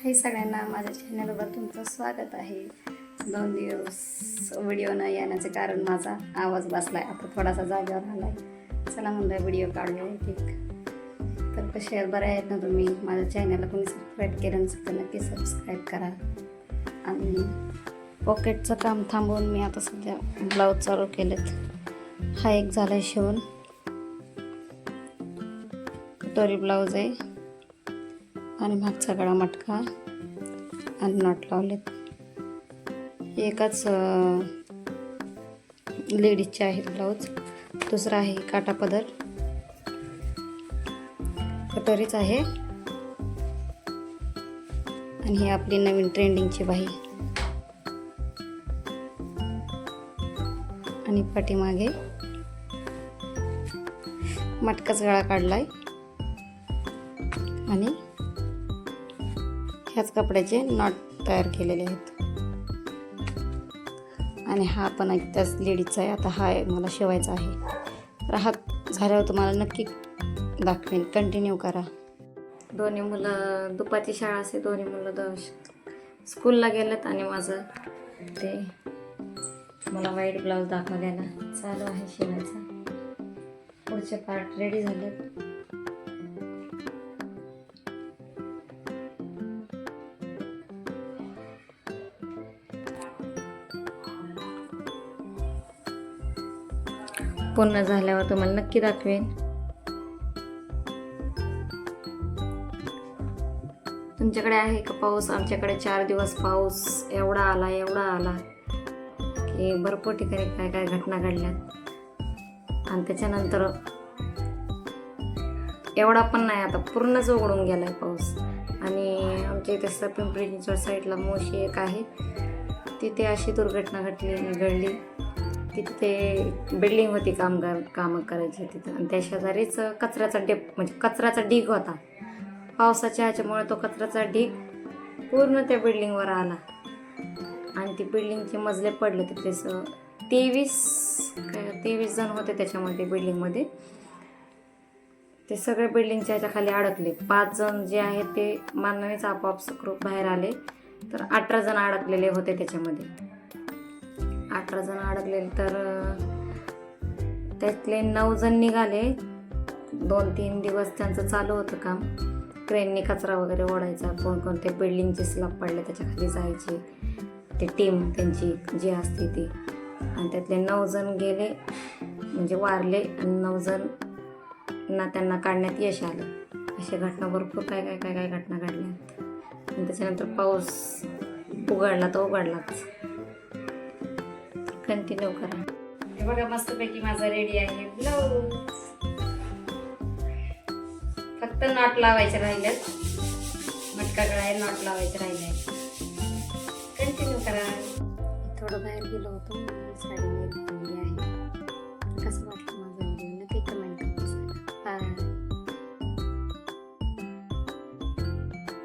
हाय सगळ्यांना, माझ्या चॅनलवर तुमचं स्वागत आहे. 2 दिवस व्हिडिओ न येण्याचे कारण माझा आवाज बसला आहे. आता थोडासा जागेवर आला आहे. चला म्हणलं व्हिडिओ काढूया एक. तर कसे बरे आहेत ना तुम्ही? माझ्या चॅनलला कोणी सबस्क्राईब केलं नसेल तर नक्की सबस्क्राईब करा. आणि पॉकेटचं काम थांबवून मी आता सध्या ब्लाऊज चालू केलेत. हा एक झाला आहे शिवून, कटोरी ब्लाऊज आहे आणि मागचा गळा मटका आणि नॉट लावलेत. एकाच लेडीजचे आहेत ब्लाऊज, दुसरा आहे काटा पदर, कटोरीच आहे आणि ही आपली नवीन ट्रेंडिंगची बाही. आणि पाठीमागे मटकाच गळा काढलाय आणि ह्याच कपड्याचे नॉट तयार केलेले आहेत. आणि हा पण एक त्याच लेडीजचा आहे. आता हा मला शिवायचा आहे. तर हा झाल्यावर तुम्हाला नक्की दाखवेन. कंटिन्यू करा. दोन्ही मुलं दुपारची शाळा असते, दोन्ही मुलं स्कूलला गेलेत आणि माझं ते मला व्हाईट ब्लाऊज दाखवलेला चालू आहे शिवायचा. पुढचे पार्ट रेडी झालेत. पूर्ण झाल्यावर तुम्हाला नक्की दाखवेन. तुमच्याकडे आहे का पाऊस? आमच्याकडे 4 दिवस पाऊस एवढा आला की भरपूर ठिकाणी काय काय घटना घडल्या. आणि त्याच्यानंतर एवढा पण नाही, आता पूर्णच उघडून गेलाय पाऊस. आणि आमच्या इथे पिंपरी चिंचवड साईडला मोशी एक आहे, तिथे अशी दुर्घटना घडली. तिथे बिल्डिंग होती, कामं करायची तिथं. आणि त्या शेजारीच कचऱ्याचा ढीग होता. पावसाच्या ह्याच्यामुळे तो कचऱ्याचा ढीग पूर्ण त्या बिल्डिंगवर आला आणि ती बिल्डिंगचे मजले पडले. तिथे 23 जण होते त्याच्यामध्ये बिल्डिंगमध्ये. ते सगळे बिल्डिंगच्या ह्याच्या खाली अडकले. 5 जण जे आहेत ते मानवानेच आपोआप सुखरूप बाहेर आले. तर 18 जण अडकलेले होते त्याच्यामध्ये. 18 जण अडकलेले, तर त्यातले 9 जण निघाले. 2-3 दिवस त्यांचं चालू होतं काम. क्रेनने कचरा वगैरे ओढायचा, कोणकोणते बिल्डिंगचे स्लॅब पडले त्याच्या खाली जायचे, ते टीम त्यांची जी असते ती. आणि त्यातले 9 जण गेले, म्हणजे वारले. आणि 9 जण त्यांना काढण्यात यश आलं. अशा घटना भरपूर काय घटना घडल्या. आणि त्याच्यानंतर पाऊस उघडला तर उघडलाच. कंटिन्यू करा. हे बघा, मस्तपैकी माझा रेडी आहे ब्लाऊज. फक्त नॉट लावायचे राहिलेत. मटका गळा नॉट लावायचे राहिले. कंटिन्यू करा. थोडं बाहेर गेलो होतो, साडी नेसली आहे.